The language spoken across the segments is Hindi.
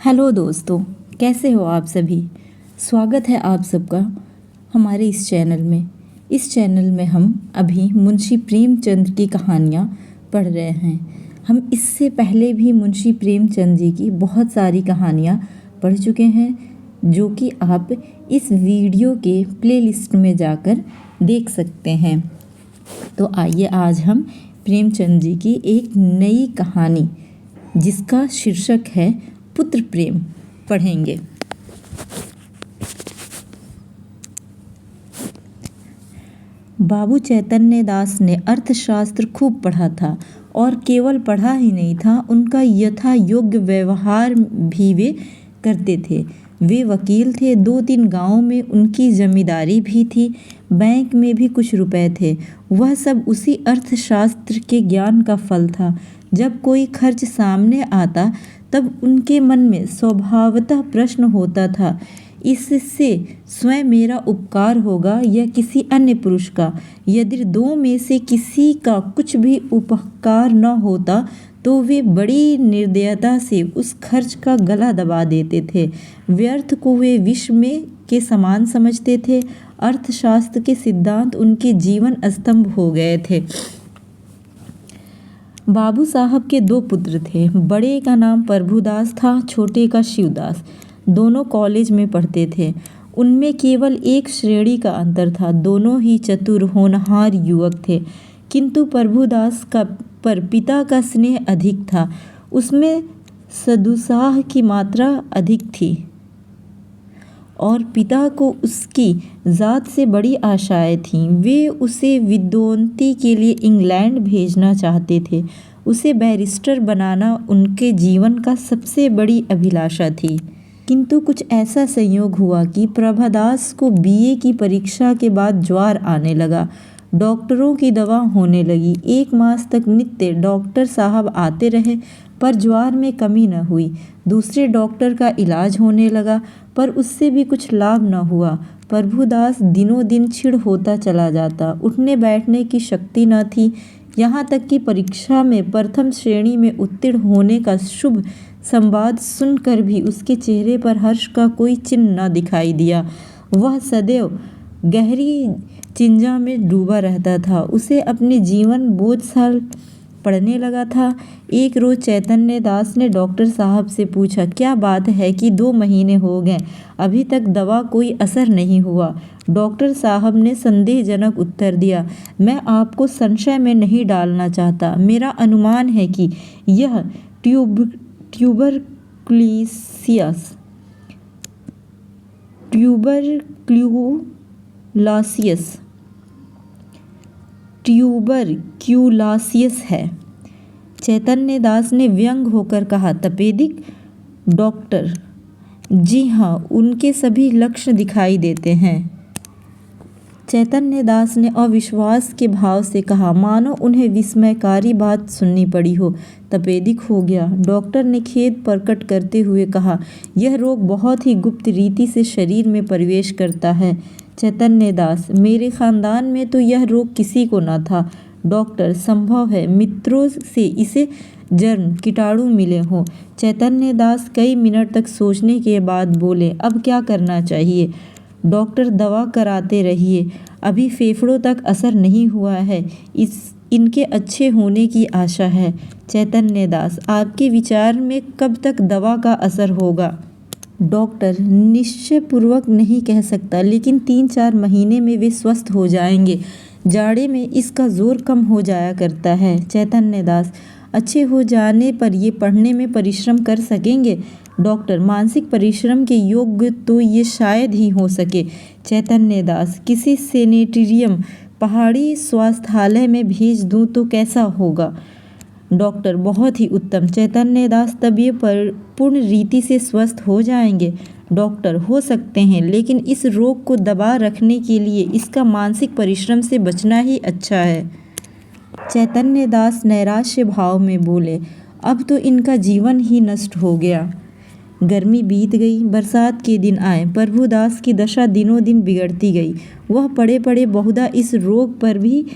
हेलो दोस्तों, कैसे हो आप सभी। स्वागत है आप सबका हमारे इस चैनल में। इस चैनल में हम अभी मुंशी प्रेमचंद की कहानियाँ पढ़ रहे हैं। हम इससे पहले भी मुंशी प्रेमचंद जी की बहुत सारी कहानियाँ पढ़ चुके हैं, जो कि आप इस वीडियो के प्लेलिस्ट में जाकर देख सकते हैं। तो आइए आज हम प्रेमचंद जी की एक नई कहानी, जिसका शीर्षक है पुत्र प्रेम, पढ़ेंगे। बाबू चैतन्य दास ने अर्थशास्त्र खूब पढ़ा था, और केवल पढ़ा ही नहीं था, उनका यथा योग्य व्यवहार भी वे करते थे। वे वकील थे, 2-3 गांवों में उनकी जमींदारी भी थी, बैंक में भी कुछ रुपए थे। वह सब उसी अर्थशास्त्र के ज्ञान का फल था। जब कोई खर्च सामने आता तब उनके मन में स्वभावतः प्रश्न होता था, इससे स्वयं मेरा उपकार होगा या किसी अन्य पुरुष का। यदि दो में से किसी का कुछ भी उपकार न होता तो वे बड़ी निर्दयता से उस खर्च का गला दबा देते थे। व्यर्थ को वे विष में के समान समझते थे। अर्थशास्त्र के सिद्धांत उनके जीवन स्तंभ हो गए थे। बाबू साहब के 2 पुत्र थे। बड़े का नाम प्रभुदास था, छोटे का शिवदास। दोनों कॉलेज में पढ़ते थे। उनमें केवल एक श्रेणी का अंतर था। दोनों ही चतुर होनहार युवक थे, किंतु प्रभुदास का पर पिता का स्नेह अधिक था। उसमें सदुत्साह की मात्रा अधिक थी, और पिता को उसकी ज़ात से बड़ी आशाएं थीं। वे उसे विद्वोन्नति के लिए इंग्लैंड भेजना चाहते थे। उसे बैरिस्टर बनाना उनके जीवन का सबसे बड़ी अभिलाषा थी। किंतु कुछ ऐसा संयोग हुआ कि प्रभुदास को बीए की परीक्षा के बाद ज्वर आने लगा। डॉक्टरों की दवा होने लगी। 1 मास तक नित्य डॉक्टर साहब आते रहे, पर ज्वर में कमी न हुई। दूसरे डॉक्टर का इलाज होने लगा, पर उससे भी कुछ लाभ न हुआ। प्रभुदास दिनों दिन छिड़ होता चला जाता। उठने बैठने की शक्ति न थी। यहाँ तक कि परीक्षा में प्रथम श्रेणी में उत्तीर्ण होने का शुभ संवाद सुनकर भी उसके चेहरे पर हर्ष का कोई चिन्ह न दिखाई दिया। वह सदैव गहरी चिंता में डूबा रहता था। उसे अपने जीवन बोझ सा पड़ने लगा था। एक रोज चैतन्य दास ने डॉक्टर साहब से पूछा, क्या बात है कि 2 महीने हो गए, अभी तक दवा कोई असर नहीं हुआ। डॉक्टर साहब ने संदेहजनक उत्तर दिया, मैं आपको संशय में नहीं डालना चाहता। मेरा अनुमान है कि यह ट्यूबरक्यूलासियस है। चैतन्य दास ने व्यंग होकर कहा, तपेदिक? डॉक्टर, जी हाँ, उनके सभी लक्षण दिखाई देते हैं। चैतन्य दास ने अविश्वास के भाव से कहा, मानो उन्हें विस्मयकारी बात सुननी पड़ी हो। तपेदिक हो गया? डॉक्टर ने खेद प्रकट करते हुए कहा, यह रोग बहुत ही गुप्त रीति से शरीर में प्रवेश करता है। चैतन्य दास, मेरे खानदान में तो यह रोग किसी को न था। डॉक्टर, संभव है मित्रों से इसे जर्म कीटाणु मिले हों। चैतन्य दास कई मिनट तक सोचने के बाद बोले, अब क्या करना चाहिए? डॉक्टर, दवा कराते रहिए, अभी फेफड़ों तक असर नहीं हुआ है, इनके अच्छे होने की आशा है। चैतन्य दास, आपके विचार में कब तक दवा का असर होगा? डॉक्टर, निश्चयपूर्वक नहीं कह सकता, लेकिन 3-4 महीने में वे स्वस्थ हो जाएंगे। जाड़े में इसका जोर कम हो जाया करता है। चैतन्य दास, अच्छे हो जाने पर ये पढ़ने में परिश्रम कर सकेंगे? डॉक्टर, मानसिक परिश्रम के योग्य तो ये शायद ही हो सके। चैतन्य दास, किसी सेनेटेरियम पहाड़ी स्वास्थ्यालय में भेज दूं तो कैसा होगा? डॉक्टर, बहुत ही उत्तम। चैतन्य दास, तब ये पूर्ण रीति से स्वस्थ हो जाएंगे? डॉक्टर, हो सकते हैं, लेकिन इस रोग को दबा रखने के लिए इसका मानसिक परिश्रम से बचना ही अच्छा है। चैतन्य दास नैराश्य भाव में बोले, अब तो इनका जीवन ही नष्ट हो गया। गर्मी बीत गई, बरसात के दिन आए। प्रभुदास की दशा दिनों दिन बिगड़ती गई। वह पड़े पड़े बहुधा इस रोग पर भी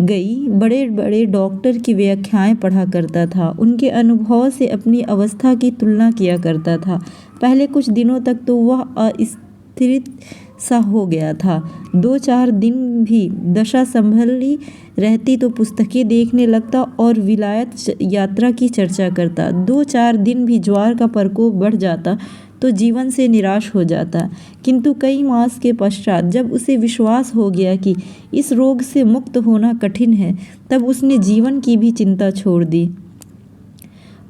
गई बड़े बड़े डॉक्टर की व्याख्याएं पढ़ा करता था। उनके अनुभव से अपनी अवस्था की तुलना किया करता था। पहले कुछ दिनों तक तो वह अस्थिर सा हो गया था। 2-4 दिन भी दशा संभली रहती तो पुस्तकें देखने लगता और विलायत यात्रा की चर्चा करता। 2-4 दिन भी ज्वर का प्रकोप बढ़ जाता तो जीवन से निराश हो जाता। किंतु कई मास के पश्चात जब उसे विश्वास हो गया कि इस रोग से मुक्त होना कठिन है, तब उसने जीवन की भी चिंता छोड़ दी।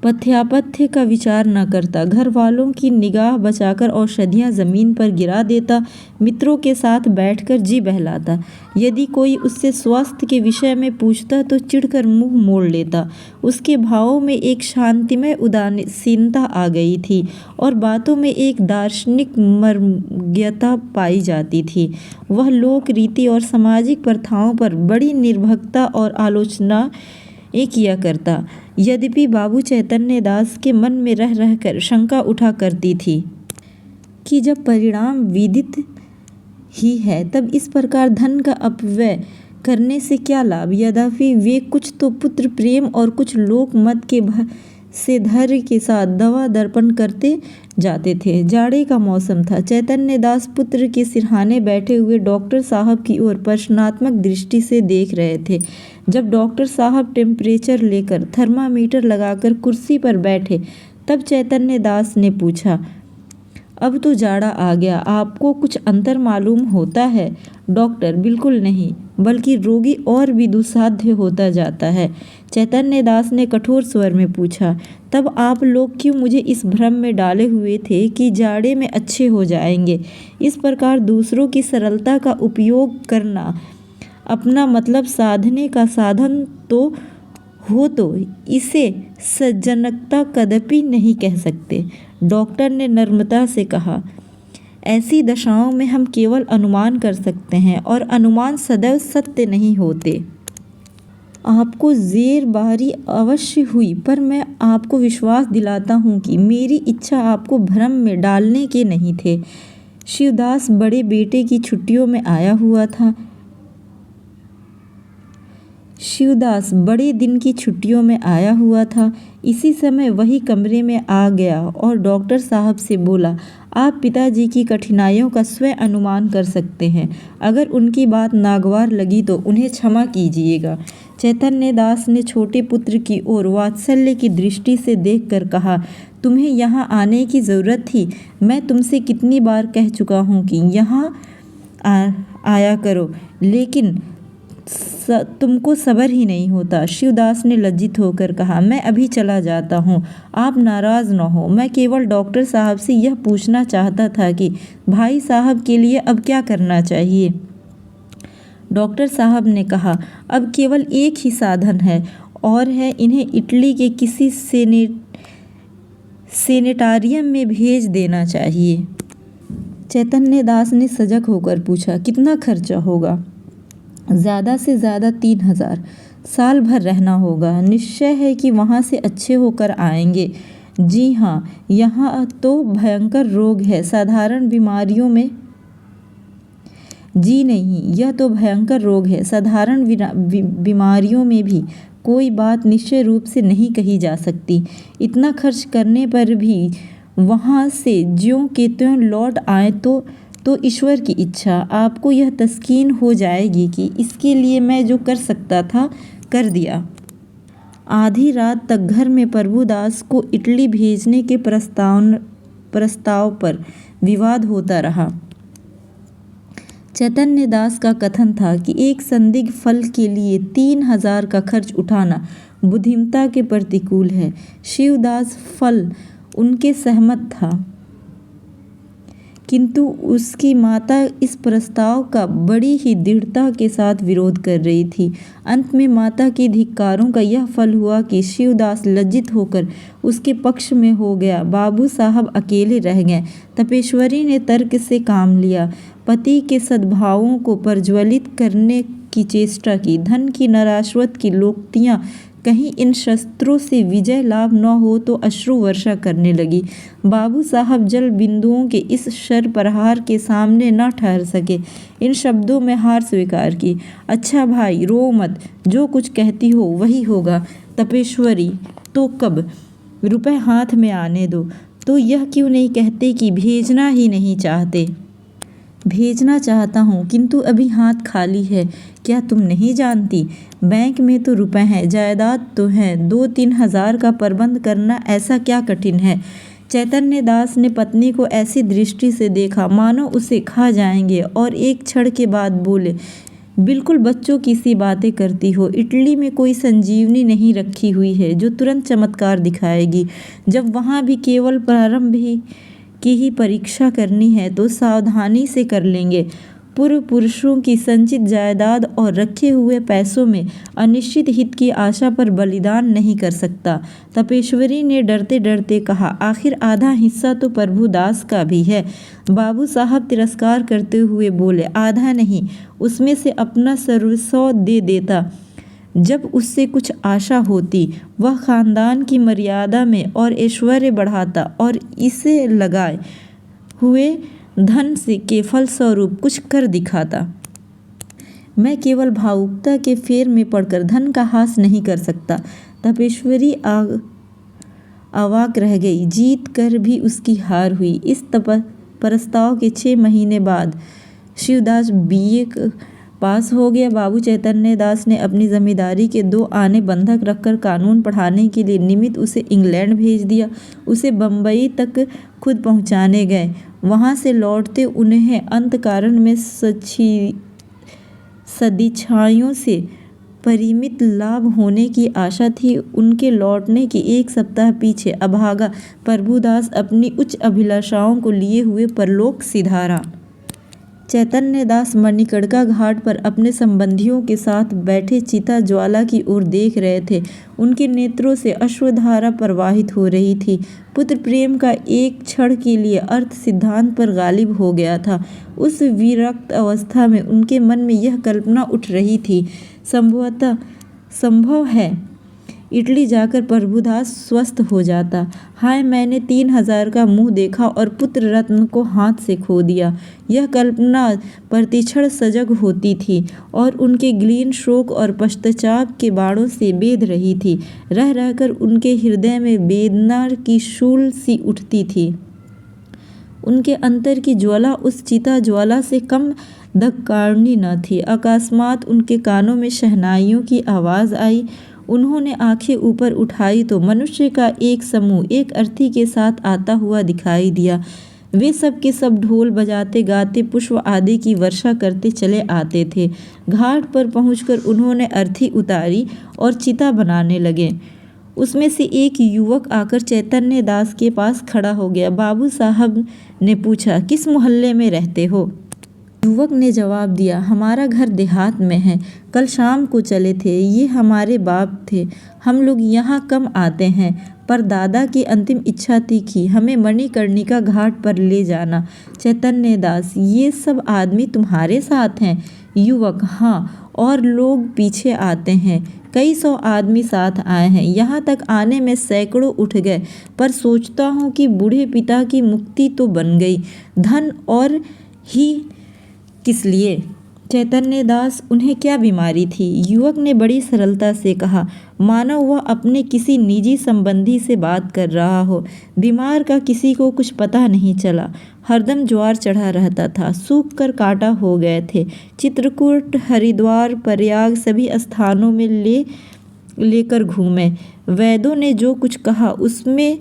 पथ्यापथ्य का विचार न करता, घर वालों की निगाह बचाकर औषधियाँ ज़मीन पर गिरा देता, मित्रों के साथ बैठकर जी बहलाता। यदि कोई उससे स्वास्थ्य के विषय में पूछता तो चिढ़कर मुंह मोड़ लेता। उसके भावों में एक शांतिमय उदासीनता आ गई थी और बातों में एक दार्शनिक मर्मज्ञता पाई जाती थी। वह लोक रीति और सामाजिक प्रथाओं पर बड़ी निर्भरता और आलोचना किया करता। यद्यपि बाबू चैतन्य दास के मन में रह रहकर शंका उठा करती थी कि जब परिणाम विदित ही है, तब इस प्रकार धन का अपव्यय करने से क्या लाभ। यद्यपि वे कुछ तो पुत्र प्रेम और कुछ लोक मत के से धैर्य के साथ दवा दर्पण करते जाते थे। जाड़े का मौसम था। चैतन्य दास पुत्र के सिरहाने बैठे हुए डॉक्टर साहब की ओर प्रश्नात्मक दृष्टि से देख रहे थे। जब डॉक्टर साहब टेम्परेचर लेकर थर्मामीटर लगाकर कुर्सी पर बैठे, तब चैतन्य दास ने पूछा, अब तो जाड़ा आ गया, आपको कुछ अंतर मालूम होता है? डॉक्टर, बिल्कुल नहीं, बल्कि रोगी और भी दुस्साध्य होता जाता है। चैतन्य दास ने कठोर स्वर में पूछा, तब आप लोग क्यों मुझे इस भ्रम में डाले हुए थे कि जाड़े में अच्छे हो जाएंगे? इस प्रकार दूसरों की सरलता का उपयोग करना अपना मतलब साधने का साधन तो हो, तो इसे सज्जनता कदापि नहीं कह सकते। डॉक्टर ने नम्रता से कहा, ऐसी दशाओं में हम केवल अनुमान कर सकते हैं और अनुमान सदैव सत्य नहीं होते। आपको ज़ेर बारी अवश्य हुई, पर मैं आपको विश्वास दिलाता हूँ कि मेरी इच्छा आपको भ्रम में डालने के नहीं थे। शिवदास बड़े बेटे की छुट्टियों में आया हुआ था। शिवदास बड़े दिन की छुट्टियों में आया हुआ था। इसी समय वही कमरे में आ गया और डॉक्टर साहब से बोला, आप पिताजी की कठिनाइयों का स्वयं अनुमान कर सकते हैं। अगर उनकी बात नागवार लगी तो उन्हें क्षमा कीजिएगा। चैतन्य दास ने छोटे पुत्र की ओर वात्सल्य की दृष्टि से देखकर कहा, तुम्हें यहाँ आने की ज़रूरत थी। मैं तुमसे कितनी बार कह चुका हूँ कि यहाँ आया करो, लेकिन तुमको सब्र ही नहीं होता। शिवदास ने लज्जित होकर कहा, मैं अभी चला जाता हूँ, आप नाराज़ न हो। मैं केवल डॉक्टर साहब से यह पूछना चाहता था कि भाई साहब के लिए अब क्या करना चाहिए। डॉक्टर साहब ने कहा, अब केवल एक ही साधन है और है इन्हें इटली के किसी सेनेटारियम में भेज देना चाहिए। चैतन्य दास ने सजग होकर पूछा, कितना खर्चा होगा? ज़्यादा से ज़्यादा 3000। साल भर रहना होगा। निश्चय है कि वहाँ से अच्छे होकर आएंगे। जी हाँ, यहाँ तो भयंकर रोग है, साधारण बीमारियों में। जी नहीं, यह तो भयंकर रोग है, साधारण बीमारियों में भी कोई बात निश्चय रूप से नहीं कही जा सकती। इतना खर्च करने पर भी वहाँ से ज्यों के त्यों लौट आए तो ईश्वर की इच्छा। आपको यह तस्कीन हो जाएगी कि इसके लिए मैं जो कर सकता था कर दिया। आधी रात तक घर में प्रभुदास को इटली भेजने के प्रस्ताव पर विवाद होता रहा। चैतन्य दास का कथन था कि एक संदिग्ध फल के लिए 3000 का खर्च उठाना बुद्धिमत्ता के प्रतिकूल है। शिवदास फल उनके सहमत था, किंतु उसकी माता इस प्रस्ताव का बड़ी ही दृढ़ता के साथ विरोध कर रही थी। अंत में माता के धिक्कारों का यह फल हुआ कि शिवदास लज्जित होकर उसके पक्ष में हो गया। बाबू साहब अकेले रह गए। तपेश्वरी ने तर्क से काम लिया, पति के सद्भावों को प्रज्वलित करने की चेष्टा की, धन की नराश्वत की लोकोक्तियाँ कहीं इन शस्त्रों से विजय लाभ न हो तो अश्रु वर्षा करने लगी। बाबू साहब जल बिंदुओं के इस शरप्रहार के सामने न ठहर सके। इन शब्दों में हार स्वीकार की। अच्छा भाई, रो मत, जो कुछ कहती हो वही होगा। तपेश्वरी, तो कब? रुपए हाथ में आने दो। तो यह क्यों नहीं कहते कि भेजना ही नहीं चाहते? भेजना चाहता हूँ, किंतु अभी हाथ खाली है। क्या तुम नहीं जानती? बैंक में तो रुपए हैं, जायदाद तो है, 2-3 हजार का प्रबंध करना ऐसा क्या कठिन है? चैतन्य दास ने पत्नी को ऐसी दृष्टि से देखा मानो उसे खा जाएंगे और एक क्षण के बाद बोले, बिल्कुल बच्चों की सी बातें करती हो। इटली में कोई संजीवनी नहीं रखी हुई है जो तुरंत चमत्कार दिखाएगी। जब वहाँ भी केवल प्रारंभ की ही परीक्षा करनी है तो सावधानी से कर लेंगे। पूर्व पुरुषों की संचित जायदाद और रखे हुए पैसों में अनिश्चित हित की आशा पर बलिदान नहीं कर सकता। तपेश्वरी ने डरते डरते कहा, आखिर आधा हिस्सा तो प्रभुदास का भी है। बाबू साहब तिरस्कार करते हुए बोले, आधा नहीं, उसमें से अपना सर्वस्व दे देता जब उससे कुछ आशा होती। वह खानदान की मर्यादा में और ऐश्वर्य बढ़ाता और इसे लगाए हुए धन से के फलस्वरूप कुछ कर दिखाता। मैं केवल भावुकता के फेर में पड़कर धन का हास नहीं कर सकता। तपेश्वरी अवाक रह गई। जीत कर भी उसकी हार हुई। इस प्रस्ताव के 6 महीने बाद शिवदास BA पास हो गया। बाबू चैतन्य दास ने अपनी जमींदारी के 2 आने बंधक रखकर कानून पढ़ाने के लिए निमित्त उसे इंग्लैंड भेज दिया। उसे बम्बई तक खुद पहुंचाने गए। वहां से लौटते उन्हें अंतःकरण में सदिच्छाओं से परिमित लाभ होने की आशा थी। उनके लौटने के 1 सप्ताह पीछे अभागा प्रभुदास अपनी उच्च अभिलाषाओं को लिए हुए परलोक सिधारा। चैतन्य दास मणिकर्णिका घाट पर अपने संबंधियों के साथ बैठे चिता ज्वाला की ओर देख रहे थे। उनके नेत्रों से अश्रुधारा प्रवाहित हो रही थी। पुत्र प्रेम का एक क्षण के लिए अर्थ सिद्धांत पर गालिब हो गया था। उस विरक्त अवस्था में उनके मन में यह कल्पना उठ रही थी, संभव है इटली जाकर प्रभुदास स्वस्थ हो जाता। हाय, मैंने 3000 का मुंह देखा और पुत्र रत्न को हाथ से खो दिया। यह कल्पना प्रतिक्षण सजग होती थी और उनके ग्लीन शोक और पश्चाताप के बाणों से बेध रही थी। रह रहकर उनके हृदय में वेदना की शूल सी उठती थी। उनके अंतर की ज्वाला उस चिता ज्वाला से कम धक्कारणी न थी। अकस्मात उनके कानों में शहनाइयों की आवाज़ आई। उन्होंने आंखें ऊपर उठाई तो मनुष्य का एक समूह एक अर्थी के साथ आता हुआ दिखाई दिया। वे सब के सब ढोल बजाते गाते पुष्प आदि की वर्षा करते चले आते थे। घाट पर पहुंचकर उन्होंने अर्थी उतारी और चिता बनाने लगे। उसमें से एक युवक आकर चैतन्य दास के पास खड़ा हो गया। बाबू साहब ने पूछा, किस मोहल्ले में रहते हो? युवक ने जवाब दिया, हमारा घर देहात में है। कल शाम को चले थे। ये हमारे बाप थे। हम लोग यहाँ कम आते हैं, पर दादा की अंतिम इच्छा थी कि हमें मणिकर्णिका घाट पर ले जाना। चैतन्य दास, ये सब आदमी तुम्हारे साथ हैं? युवक, हाँ, और लोग पीछे आते हैं। कई 100 आदमी साथ आए हैं। यहाँ तक आने में सैकड़ों उठ गए, पर सोचता हूँ कि बूढ़े पिता की मुक्ति तो बन गई। धन और ही किस लिए? चैतन्य दास, उन्हें क्या बीमारी थी? युवक ने बड़ी सरलता से कहा, मानो वह अपने किसी निजी संबंधी से बात कर रहा हो। बीमार का किसी को कुछ पता नहीं चला। हरदम ज्वर चढ़ा रहता था। सूख कर कांटा हो गए थे। चित्रकूट, हरिद्वार, प्रयाग सभी स्थानों में लेकर घूमे। वैद्यों ने जो कुछ कहा उसमें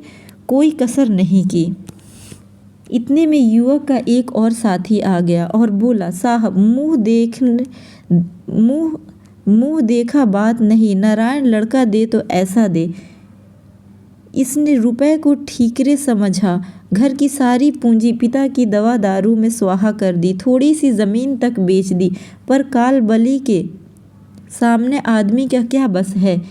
कोई कसर नहीं की। इतने में युवक का एक और साथी आ गया और बोला, साहब, मुंह देखा बात नहीं, नारायण लड़का दे तो ऐसा दे। इसने रुपए को ठीकरे समझा। घर की सारी पूंजी पिता की दवा दारू में स्वाहा कर दी। थोड़ी सी जमीन तक बेच दी। पर काल बली के सामने आदमी का क्या बस है?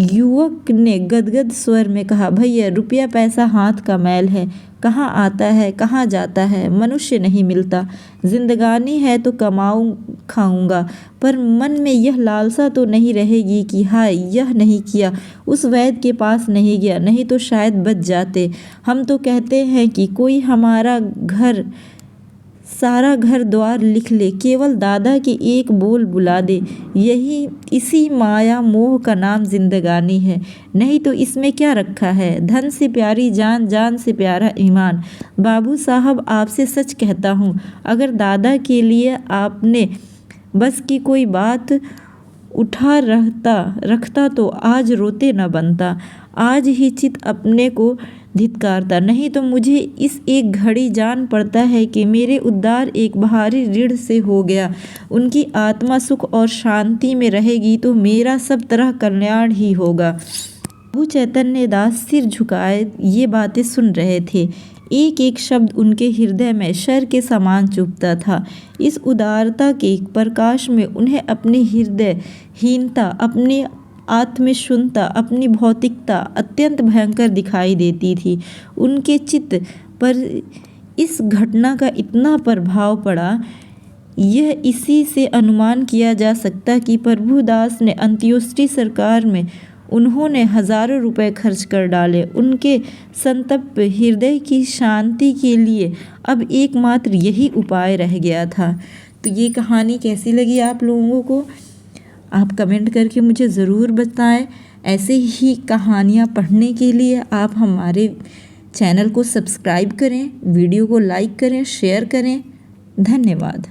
युवक ने गदगद स्वर में कहा, भैया रुपया पैसा हाथ का मैल है, कहाँ आता है कहाँ जाता है, मनुष्य नहीं मिलता। जिंदगानी है तो कमाऊँ खाऊंगा, पर मन में यह लालसा तो नहीं रहेगी कि हाय यह नहीं किया, उस वैद्य के पास नहीं गया, नहीं तो शायद बच जाते। हम तो कहते हैं कि कोई हमारा घर सारा घर द्वार लिख ले, केवल दादा के एक बोल बुला दे। यही इसी माया मोह का नाम जिंदगानी है, नहीं तो इसमें क्या रखा है। धन से प्यारी जान, जान से प्यारा ईमान। बाबू साहब आपसे सच कहता हूँ, अगर दादा के लिए आपने बस की कोई बात उठा रखता तो आज रोते न बनता, आज ही चित अपने को धिक्कारता। नहीं तो मुझे इस एक घड़ी जान पड़ता है कि मेरे उद्धार एक भारी ऋण से हो गया। उनकी आत्मा सुख और शांति में रहेगी तो मेरा सब तरह कल्याण ही होगा। प्रभु चैतन्य दास सिर झुकाए ये बातें सुन रहे थे। एक एक शब्द उनके हृदय में शर के समान चुभता था। इस उदारता के प्रकाश में उन्हें अपनी हृदयहीनता, अपनी आत्मशून्यता, अपनी भौतिकता अत्यंत भयंकर दिखाई देती थी। उनके चित्त पर इस घटना का इतना प्रभाव पड़ा, यह इसी से अनुमान किया जा सकता कि प्रभुदास ने अंत्योष्टि सरकार में उन्होंने हजारों रुपए खर्च कर डाले। उनके संतप्त हृदय की शांति के लिए अब एकमात्र यही उपाय रह गया था। तो ये कहानी कैसी लगी आप लोगों को, आप कमेंट करके मुझे ज़रूर बताएं। ऐसे ही कहानियाँ पढ़ने के लिए आप हमारे चैनल को सब्सक्राइब करें, वीडियो को लाइक करें, शेयर करें। धन्यवाद।